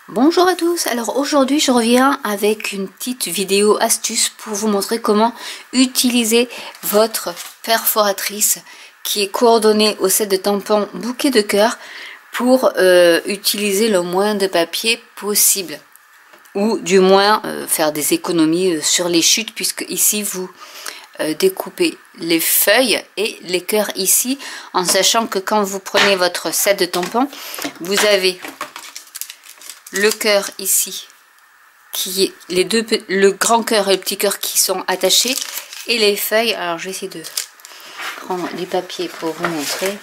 Bonjour à tous, alors aujourd'hui je reviens avec une petite vidéo astuce pour vous montrer comment utiliser votre perforatrice qui est coordonnée au set de tampons bouquet de cœur pour utiliser le moins de papier possible ou du moins faire des économies sur les chutes, puisque ici vous découpez les feuilles et les cœurs ici, en sachant que quand vous prenez votre set de tampons, vous avez le cœur ici, qui est le grand cœur et le petit cœur qui sont attachés, et les feuilles. Alors je vais essayer de prendre du papier pour vous montrer.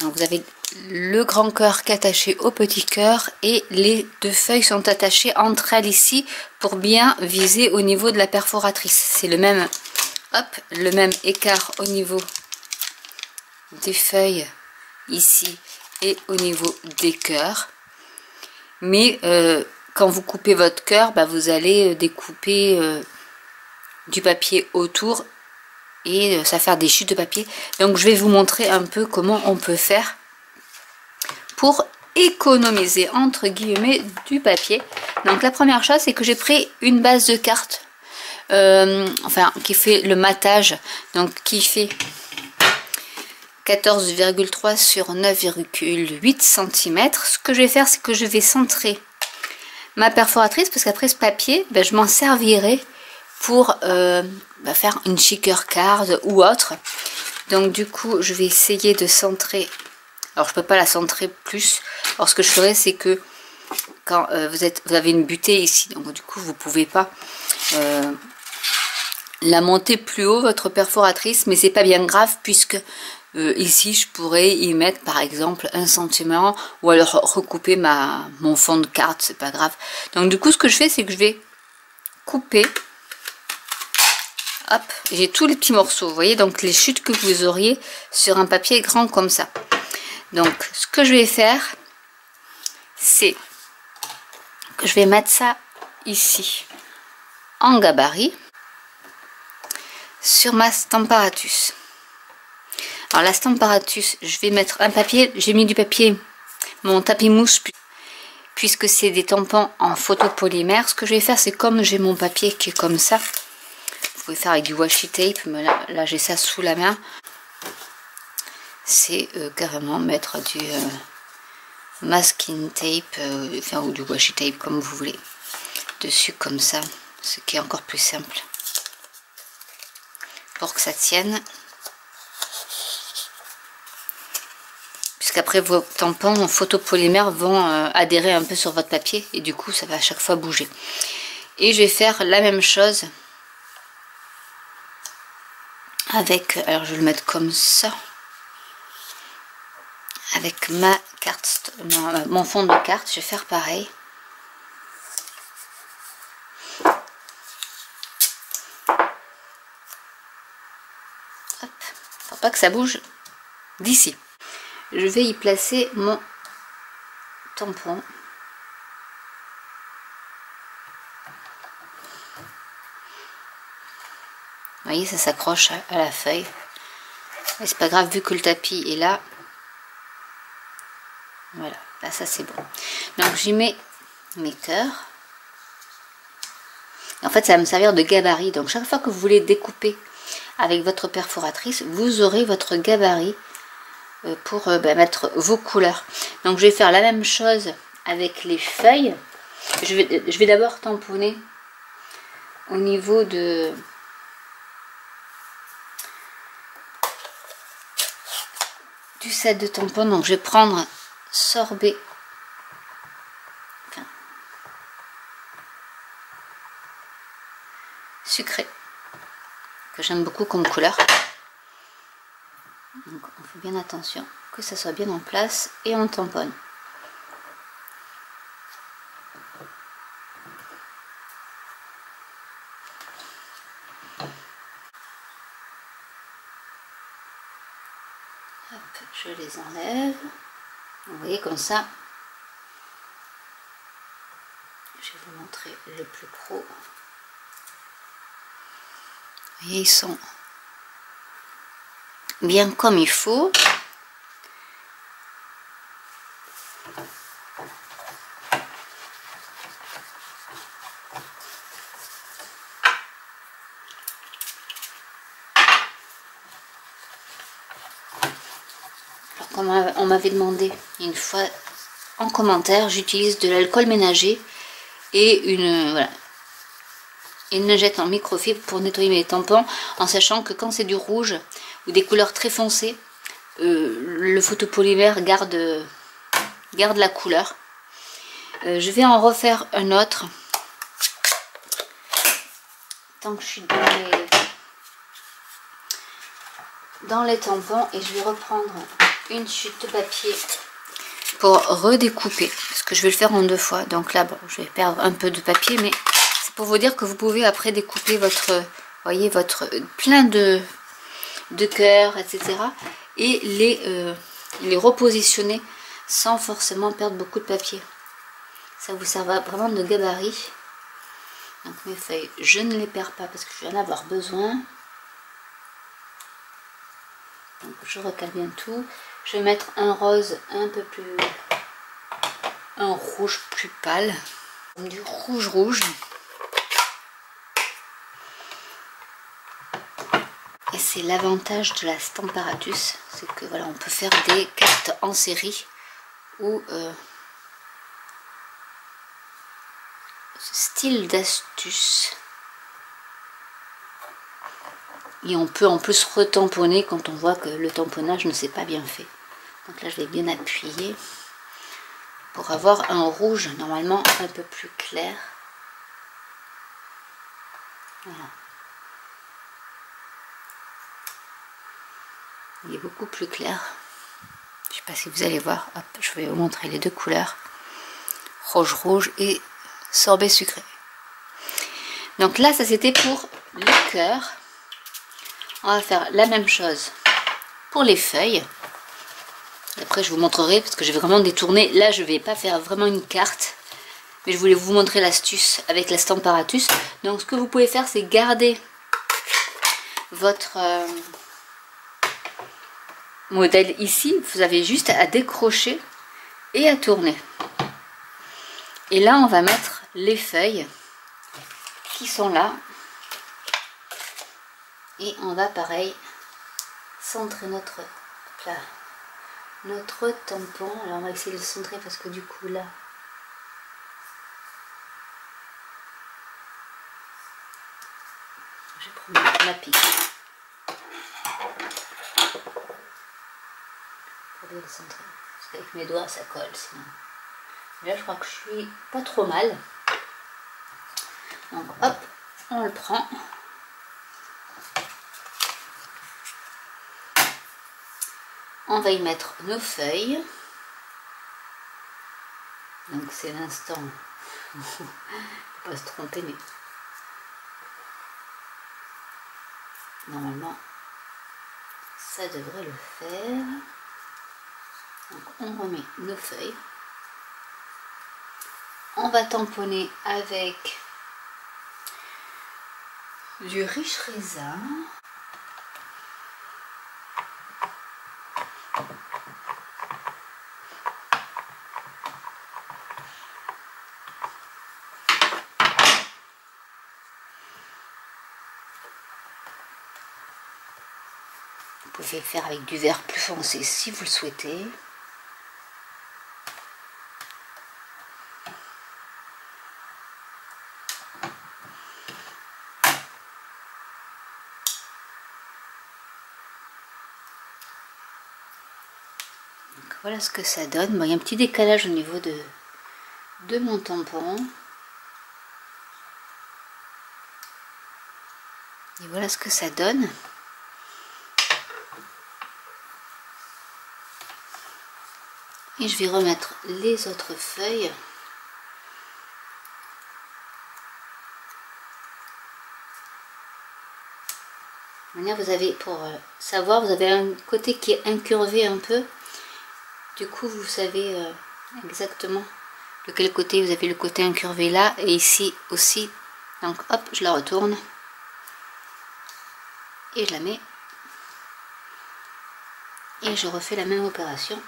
Donc vous avez le grand cœur qui est attaché au petit cœur et les deux feuilles sont attachées entre elles ici pour bien viser au niveau de la perforatrice. C'est le même, hop, le même écart au niveau des feuilles ici et au niveau des cœurs. Mais quand vous coupez votre cœur, vous allez découper du papier autour et ça va faire des chutes de papier. Donc je vais vous montrer un peu comment on peut faire pour économiser entre guillemets du papier. Donc la première chose, c'est que j'ai pris une base de cartes qui fait le matage, donc qui fait 14,3 sur 9,8 cm. Ce que je vais faire, c'est que je vais centrer ma perforatrice, parce qu'après ce papier, je m'en servirai pour faire une shaker card ou autre. Donc du coup, je vais essayer de centrer. Alors je peux pas la centrer plus. Alors ce que je ferai, c'est que quand vous avez une butée ici, donc du coup vous pouvez pas la monter plus haut, votre perforatrice, mais c'est pas bien grave, puisque ici je pourrais y mettre par exemple 1 cm, ou alors recouper mon fond de carte, c'est pas grave. Donc du coup ce que je fais, c'est que je vais couper, hop, j'ai tous les petits morceaux, vous voyez, donc les chutes que vous auriez sur un papier grand comme ça. Donc ce que je vais faire, c'est que je vais mettre ça ici en gabarit sur ma Stamparatus. Alors la Stamparatus, je vais mettre un papier, j'ai mis du papier, mon tapis mousse, puisque c'est des tampons en photopolymère. Ce que je vais faire, c'est comme j'ai mon papier qui est comme ça, vous pouvez faire avec du washi tape, mais là j'ai ça sous la main, c'est carrément mettre du masking tape, ou du washi tape comme vous voulez, dessus comme ça, ce qui est encore plus simple pour que ça tienne. Puisqu'après vos tampons en photopolymère vont adhérer un peu sur votre papier et du coup ça va à chaque fois bouger. Et je vais faire la même chose avec, alors je vais le mettre comme ça, avec ma carte, mon fond de carte, je vais faire pareil. Hop, faut pas que ça bouge d'ici. Je vais y placer mon tampon. Vous voyez, ça s'accroche à la feuille. Mais c'est pas grave vu que le tapis est là. Voilà, là ça c'est bon. Donc j'y mets mes cœurs. En fait, ça va me servir de gabarit. Donc chaque fois que vous voulez découper avec votre perforatrice, vous aurez votre gabarit pour mettre vos couleurs. Donc je vais faire la même chose avec les feuilles. Je vais d'abord tamponner au niveau du set de tampons. Donc je vais prendre sorbet, sucré, que j'aime beaucoup comme couleur. Donc on fait bien attention que ça soit bien en place et on tamponne. Hop, je les enlève. Vous voyez, comme ça, je vais vous montrer le plus pro. Vous voyez, ils sont bien comme il faut. comme on m'avait demandé une fois en commentaire, j'utilise de l'alcool ménager et une lingette en microfibre pour nettoyer mes tampons, en sachant que quand c'est du rouge ou des couleurs très foncées, le photopolymère garde la couleur. Je vais en refaire un autre tant que je suis dans les tampons, et je vais reprendre une chute de papier pour redécouper, parce que je vais le faire en 2 fois. Donc là, bon, je vais perdre un peu de papier, mais c'est pour vous dire que vous pouvez après découper votre, voyez, votre plein de cœurs, etc. et les repositionner sans forcément perdre beaucoup de papier. Ça vous servira vraiment de gabarit. Donc mes feuilles, je ne les perds pas parce que je vais en avoir besoin. Donc je recale bien tout. Je vais mettre un rose un peu plus, un rouge plus pâle, du rouge. Et c'est l'avantage de la Stamparatus, c'est que voilà, on peut faire des cartes en série ou ce style d'astuce. Et on peut en plus retamponner quand on voit que le tamponnage ne s'est pas bien fait. Donc là je vais bien appuyer pour avoir un rouge normalement un peu plus clair. Voilà. Il est beaucoup plus clair. Je ne sais pas si vous allez voir. Hop, je vais vous montrer les 2 couleurs. Rouge et sorbet sucré. Donc là ça c'était pour le cœur. On va faire la même chose pour les feuilles. Après je vous montrerai parce que je vais vraiment détourner. Là je vais pas faire vraiment une carte, mais je voulais vous montrer l'astuce avec la Stamparatus. Donc ce que vous pouvez faire, c'est garder votre modèle ici. Vous avez juste à décrocher et à tourner. Et là on va mettre les feuilles qui sont là. Et on va pareil centrer notre tampon. Alors on va essayer de le centrer parce que du coup là je vais prendre ma pique pour bien le centrer, parce qu'avec mes doigts ça colle sinon. Là je crois que je suis pas trop mal. Donc hop, on le prend. On va y mettre nos feuilles. Donc c'est l'instant. Il ne faut pas se tromper, mais normalement ça devrait le faire. Donc on remet nos feuilles. On va tamponner avec du riche raisin. Vous pouvez faire avec du vert plus foncé si vous le souhaitez. Donc voilà ce que ça donne. Bon, il y a un petit décalage au niveau de mon tampon. Et voilà ce que ça donne. Et je vais remettre les autres feuilles. Vous avez, pour savoir, vous avez un côté qui est incurvé un peu. Du coup, vous savez exactement de quel côté vous avez le côté incurvé là. Et ici aussi. Donc hop, je la retourne. Et je la mets. Et je refais la même opération.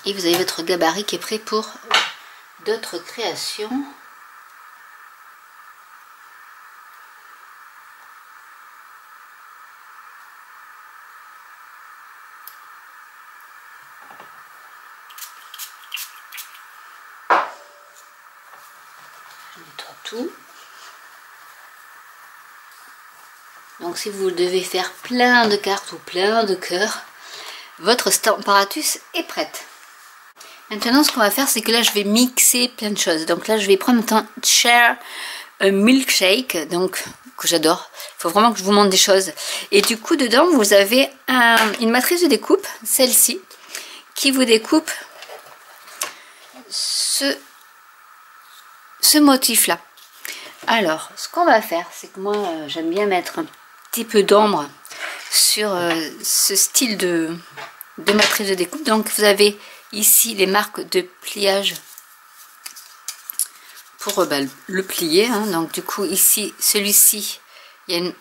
Et vous avez votre gabarit qui est prêt pour d'autres créations. Je nettoie tout. Donc si vous devez faire plein de cartes ou plein de cœurs, votre Stamparatus est prête. Maintenant ce qu'on va faire, c'est que là je vais mixer plein de choses. Donc là je vais prendre un share un milkshake, donc que j'adore. Il faut vraiment que je vous montre des choses. Et du coup dedans vous avez une matrice de découpe, celle-ci, qui vous découpe ce motif là. Alors ce qu'on va faire, c'est que moi j'aime bien mettre un petit peu d'ombre sur ce style de matrice de découpe. Donc vous avez ici les marques de pliage pour le plier, hein. Donc du coup ici celui-ci il y a une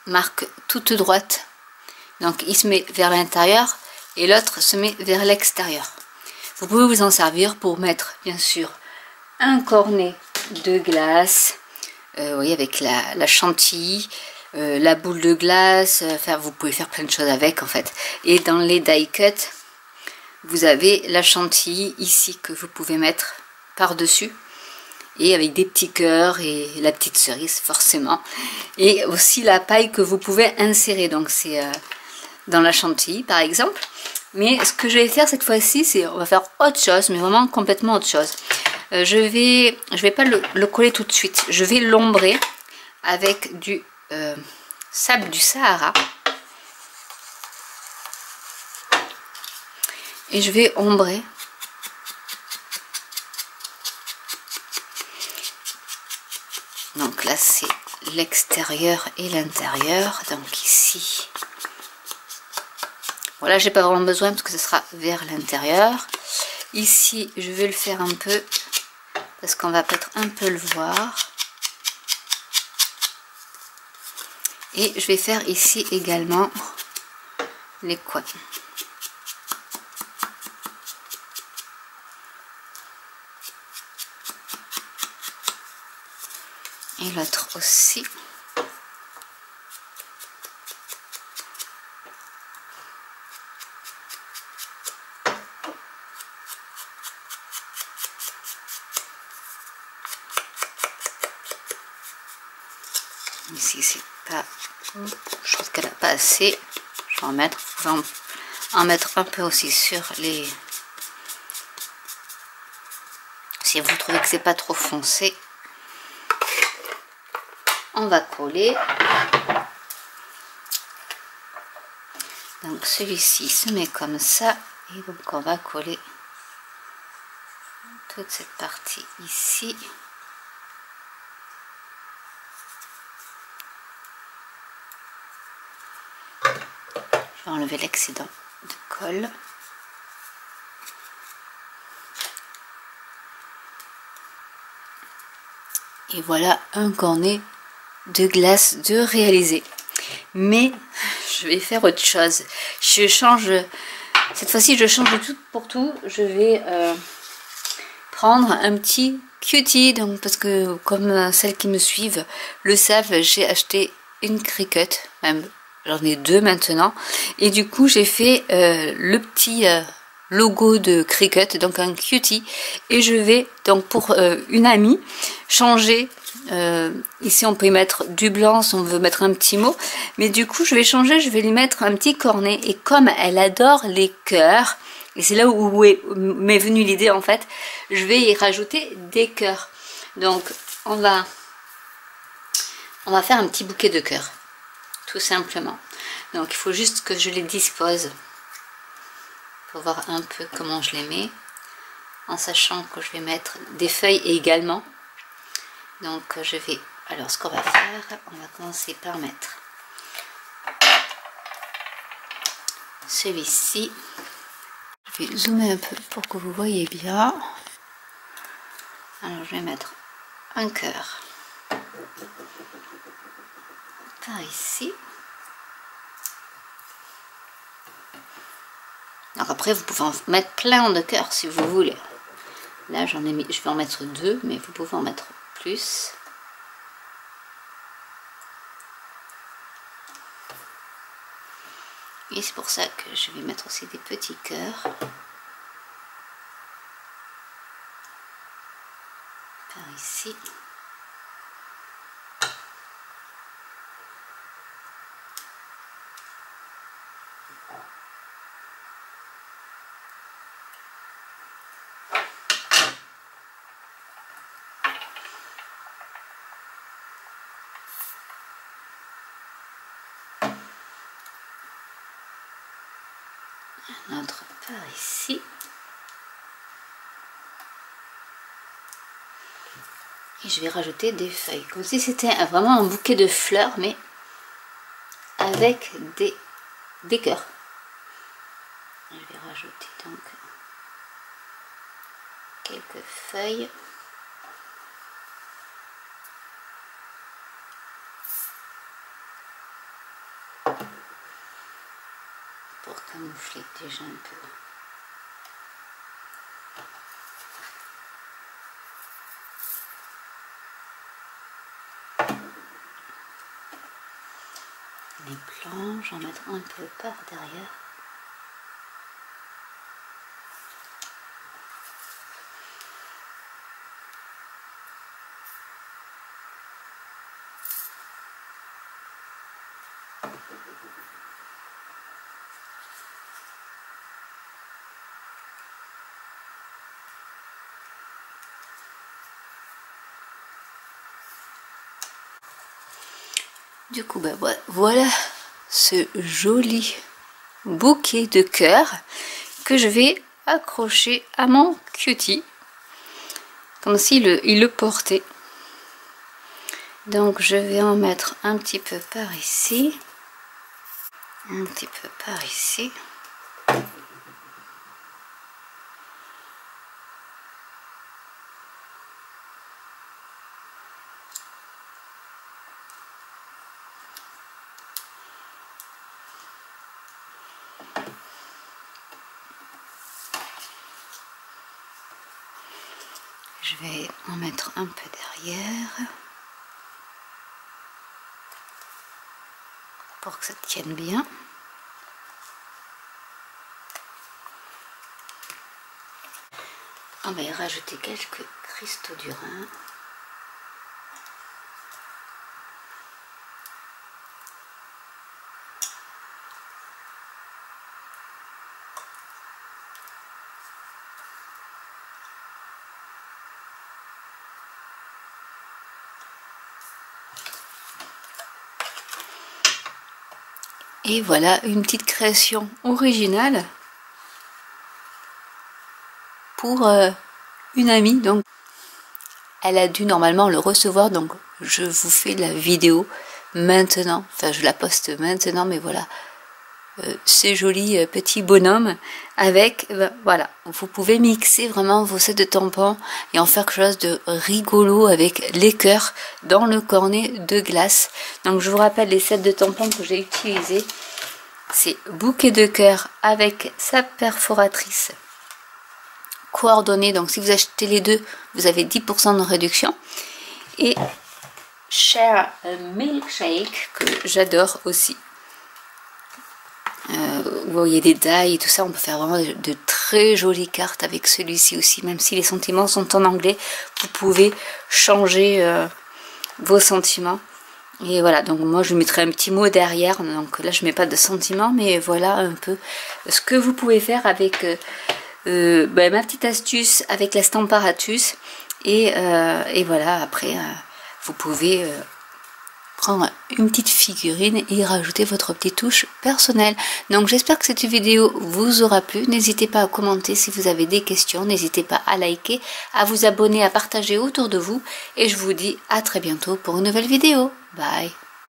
marque toute droite, donc il se met vers l'intérieur et l'autre se met vers l'extérieur. Vous pouvez vous en servir pour mettre bien sûr un cornet de glace, oui, avec la chantilly, la boule de glace, enfin vous pouvez faire plein de choses avec en fait. Et dans les die cut, vous avez la chantilly ici que vous pouvez mettre par dessus, et avec des petits cœurs et la petite cerise forcément, et aussi la paille que vous pouvez insérer, donc c'est dans la chantilly par exemple. Mais ce que je vais faire cette fois-ci, c'est on va faire autre chose, mais vraiment complètement autre chose. Je vais pas le coller tout de suite, je vais l'ombrer avec du sable du Sahara. Et je vais ombrer donc là c'est l'extérieur et l'intérieur. Donc ici, voilà, j'ai pas vraiment besoin parce que ce sera vers l'intérieur. Ici je vais le faire un peu parce qu'on va peut-être un peu le voir. Et je vais faire ici également les coins. Et l'autre aussi. Ici c'est pas, je trouve qu'elle n'a pas assez. Je vais en mettre, vous pouvez en mettre un peu aussi sur les, si vous trouvez que c'est pas trop foncé. On va coller. Donc celui-ci se met comme ça, et donc on va coller toute cette partie ici. Je vais enlever l'excédent de colle. Et voilà un cornet de glace de réalisé. Mais je vais faire autre chose. Je change, cette fois-ci je change de tout pour tout. Je vais prendre un petit cutie, donc parce que comme celles qui me suivent le savent, j'ai acheté une Cricut, même j'en ai deux maintenant, et du coup j'ai fait le petit logo de Cricut, donc un cutie, et je vais donc pour une amie changer. Ici on peut y mettre du blanc si on veut mettre un petit mot, mais du coup je vais changer, je vais lui mettre un petit cornet, et comme elle adore les cœurs, et c'est là où m'est venue l'idée en fait, je vais y rajouter des cœurs. Donc on va faire un petit bouquet de cœurs, tout simplement. Donc il faut juste que je les dispose pour voir un peu comment je les mets, en sachant que je vais mettre des feuilles également. Donc je vais, alors ce qu'on va faire, on va commencer par mettre celui-ci. Je vais zoomer un peu pour que vous voyez bien. Alors je vais mettre un cœur par ici. Alors après, vous pouvez en mettre plein de cœurs si vous voulez. Là, j'en ai mis, je vais en mettre 2, mais vous pouvez en mettre plus. Et c'est pour ça que je vais mettre aussi des petits cœurs. Par ici. Un autre par ici. Et je vais rajouter des feuilles, comme si c'était vraiment un bouquet de fleurs, mais avec des cœurs. Je vais rajouter donc quelques feuilles. Pour camoufler déjà un peu. Les plans, j'en mettre un peu par derrière. Du coup, ben voilà ce joli bouquet de cœurs que je vais accrocher à mon cutie, comme s'il il le portait. Donc je vais en mettre un petit peu par ici, un petit peu par ici. Je vais en mettre un peu derrière pour que ça tienne bien. On va y rajouter quelques cristaux d'airain. Et voilà une petite création originale pour une amie. Donc elle a dû normalement le recevoir, donc je vous fais la vidéo maintenant, enfin je la poste maintenant, mais voilà ces jolis petits bonhommes avec, voilà, vous pouvez mixer vraiment vos sets de tampons et en faire quelque chose de rigolo avec les cœurs dans le cornet de glace. Donc je vous rappelle les sets de tampons que j'ai utilisés, c'est bouquet de cœurs avec sa perforatrice coordonnée, donc si vous achetez les deux vous avez 10% de réduction, et Share a Milkshake que j'adore aussi. Vous voyez des die et tout ça, on peut faire vraiment de très jolies cartes avec celui-ci aussi, même si les sentiments sont en anglais, vous pouvez changer vos sentiments. Et voilà, donc moi je mettrai un petit mot derrière, donc là je mets pas de sentiments, mais voilà un peu ce que vous pouvez faire avec ma petite astuce avec la Stamparatus, et voilà, après vous pouvez prendre une petite figurine et rajouter votre petite touche personnelle. Donc j'espère que cette vidéo vous aura plu. N'hésitez pas à commenter si vous avez des questions, n'hésitez pas à liker, à vous abonner, à partager autour de vous, et je vous dis à très bientôt pour une nouvelle vidéo. Bye.